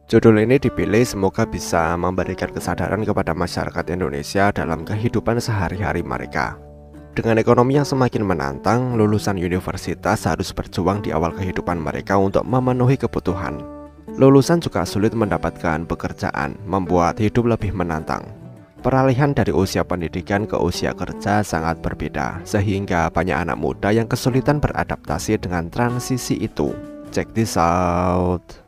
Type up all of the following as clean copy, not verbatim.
Judul ini dipilih semoga bisa memberikan kesadaran kepada masyarakat Indonesia dalam kehidupan sehari-hari mereka. Dengan ekonomi yang semakin menantang, lulusan universitas harus berjuang di awal kehidupan mereka untuk memenuhi kebutuhan. Lulusan juga sulit mendapatkan pekerjaan, membuat hidup lebih menantang. Peralihan dari usia pendidikan ke usia kerja sangat berbeda, sehingga banyak anak muda yang kesulitan beradaptasi dengan transisi itu. Check this out.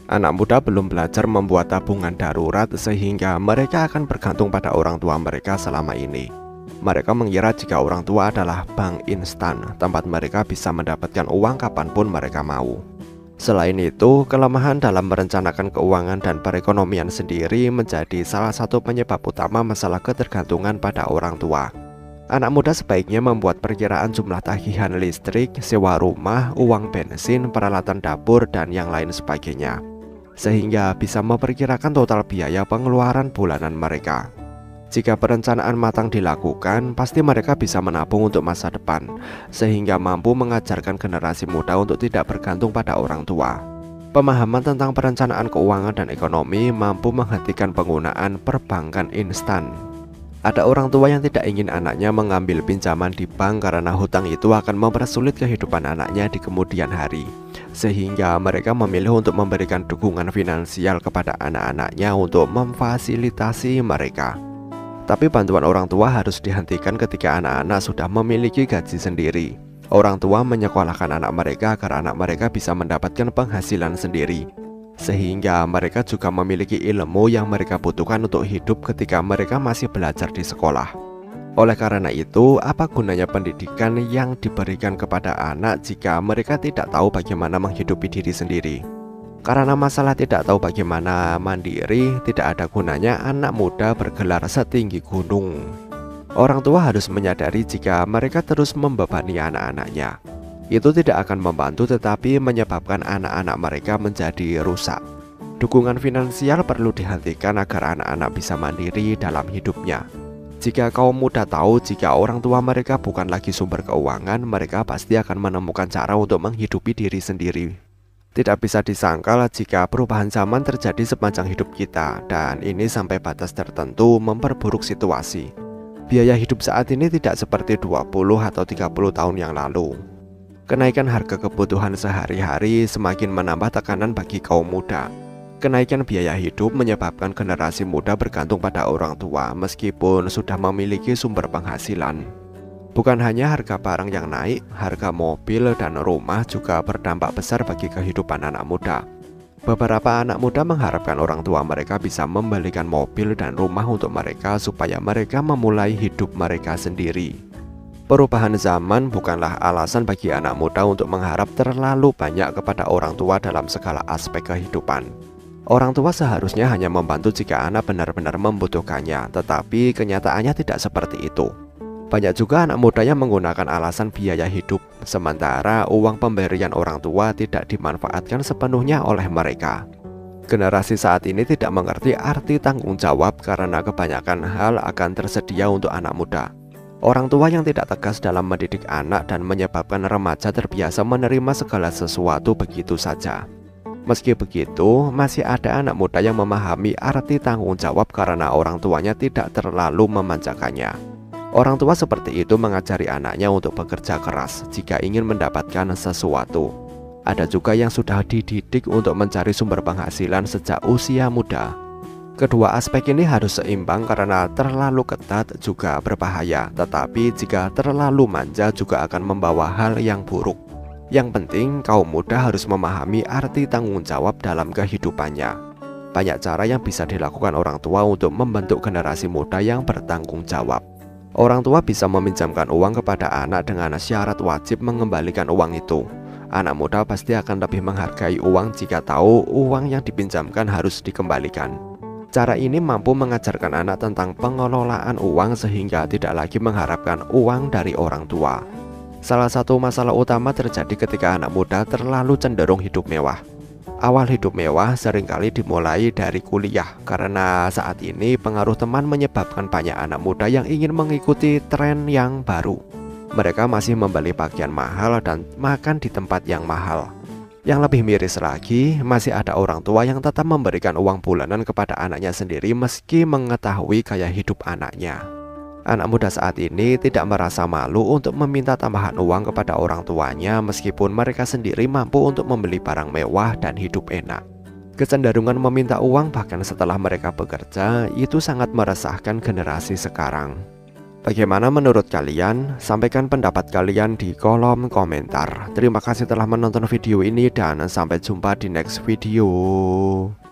Anak muda belum belajar membuat tabungan darurat sehingga mereka akan bergantung pada orang tua mereka selama ini. Mereka mengira jika orang tua adalah bank instan, tempat mereka bisa mendapatkan uang kapanpun mereka mau. Selain itu, kelemahan dalam merencanakan keuangan dan perekonomian sendiri menjadi salah satu penyebab utama masalah ketergantungan pada orang tua. Anak muda sebaiknya membuat perkiraan jumlah tagihan listrik, sewa rumah, uang bensin, peralatan dapur, dan yang lain sebagainya, sehingga bisa memperkirakan total biaya pengeluaran bulanan mereka. Jika perencanaan matang dilakukan, pasti mereka bisa menabung untuk masa depan, sehingga mampu mengajarkan generasi muda untuk tidak bergantung pada orang tua. Pemahaman tentang perencanaan keuangan dan ekonomi mampu menghentikan penggunaan perbankan instan. Ada orang tua yang tidak ingin anaknya mengambil pinjaman di bank karena hutang itu akan mempersulit kehidupan anaknya di kemudian hari, sehingga mereka memilih untuk memberikan dukungan finansial kepada anak-anaknya untuk memfasilitasi mereka. Tapi bantuan orang tua harus dihentikan ketika anak-anak sudah memiliki gaji sendiri. Orang tua menyekolahkan anak mereka agar anak mereka bisa mendapatkan penghasilan sendiri, sehingga mereka juga memiliki ilmu yang mereka butuhkan untuk hidup ketika mereka masih belajar di sekolah. Oleh karena itu, apa gunanya pendidikan yang diberikan kepada anak jika mereka tidak tahu bagaimana menghidupi diri sendiri? Karena masalah tidak tahu bagaimana mandiri, tidak ada gunanya anak muda bergelar setinggi gunung. Orang tua harus menyadari jika mereka terus membebani anak-anaknya, itu tidak akan membantu tetapi menyebabkan anak-anak mereka menjadi rusak. Dukungan finansial perlu dihentikan agar anak-anak bisa mandiri dalam hidupnya. Jika kaum muda tahu jika orang tua mereka bukan lagi sumber keuangan, mereka pasti akan menemukan cara untuk menghidupi diri sendiri. Tidak bisa disangkal jika perubahan zaman terjadi sepanjang hidup kita, dan ini sampai batas tertentu memperburuk situasi. Biaya hidup saat ini tidak seperti 20 atau 30 tahun yang lalu. Kenaikan harga kebutuhan sehari-hari semakin menambah tekanan bagi kaum muda. Kenaikan biaya hidup menyebabkan generasi muda bergantung pada orang tua meskipun sudah memiliki sumber penghasilan. Bukan hanya harga barang yang naik, harga mobil dan rumah juga berdampak besar bagi kehidupan anak muda. Beberapa anak muda mengharapkan orang tua mereka bisa membelikan mobil dan rumah untuk mereka supaya mereka memulai hidup mereka sendiri. Perubahan zaman bukanlah alasan bagi anak muda untuk mengharap terlalu banyak kepada orang tua dalam segala aspek kehidupan. Orang tua seharusnya hanya membantu jika anak benar-benar membutuhkannya, tetapi kenyataannya tidak seperti itu. Banyak juga anak muda yang menggunakan alasan biaya hidup, sementara uang pemberian orang tua tidak dimanfaatkan sepenuhnya oleh mereka. Generasi saat ini tidak mengerti arti tanggung jawab karena kebanyakan hal akan tersedia untuk anak muda. Orang tua yang tidak tegas dalam mendidik anak dan menyebabkan remaja terbiasa menerima segala sesuatu begitu saja. Meski begitu, masih ada anak muda yang memahami arti tanggung jawab karena orang tuanya tidak terlalu memanjakannya. Orang tua seperti itu mengajari anaknya untuk bekerja keras jika ingin mendapatkan sesuatu. Ada juga yang sudah dididik untuk mencari sumber penghasilan sejak usia muda. Kedua aspek ini harus seimbang karena terlalu ketat juga berbahaya, tetapi jika terlalu manja juga akan membawa hal yang buruk. Yang penting, kaum muda harus memahami arti tanggung jawab dalam kehidupannya. Banyak cara yang bisa dilakukan orang tua untuk membentuk generasi muda yang bertanggung jawab. Orang tua bisa meminjamkan uang kepada anak dengan syarat wajib mengembalikan uang itu. Anak muda pasti akan lebih menghargai uang jika tahu uang yang dipinjamkan harus dikembalikan. Cara ini mampu mengajarkan anak tentang pengelolaan uang sehingga tidak lagi mengharapkan uang dari orang tua. Salah satu masalah utama terjadi ketika anak muda terlalu cenderung hidup mewah. Awal hidup mewah seringkali dimulai dari kuliah, karena saat ini pengaruh teman menyebabkan banyak anak muda yang ingin mengikuti tren yang baru. Mereka masih membeli pakaian mahal dan makan di tempat yang mahal. Yang lebih miris lagi, masih ada orang tua yang tetap memberikan uang bulanan kepada anaknya sendiri meski mengetahui gaya hidup anaknya. Anak muda saat ini tidak merasa malu untuk meminta tambahan uang kepada orang tuanya meskipun mereka sendiri mampu untuk membeli barang mewah dan hidup enak. Kecenderungan meminta uang bahkan setelah mereka bekerja itu sangat meresahkan generasi sekarang. Bagaimana menurut kalian? Sampaikan pendapat kalian di kolom komentar. Terima kasih telah menonton video ini dan sampai jumpa di next video.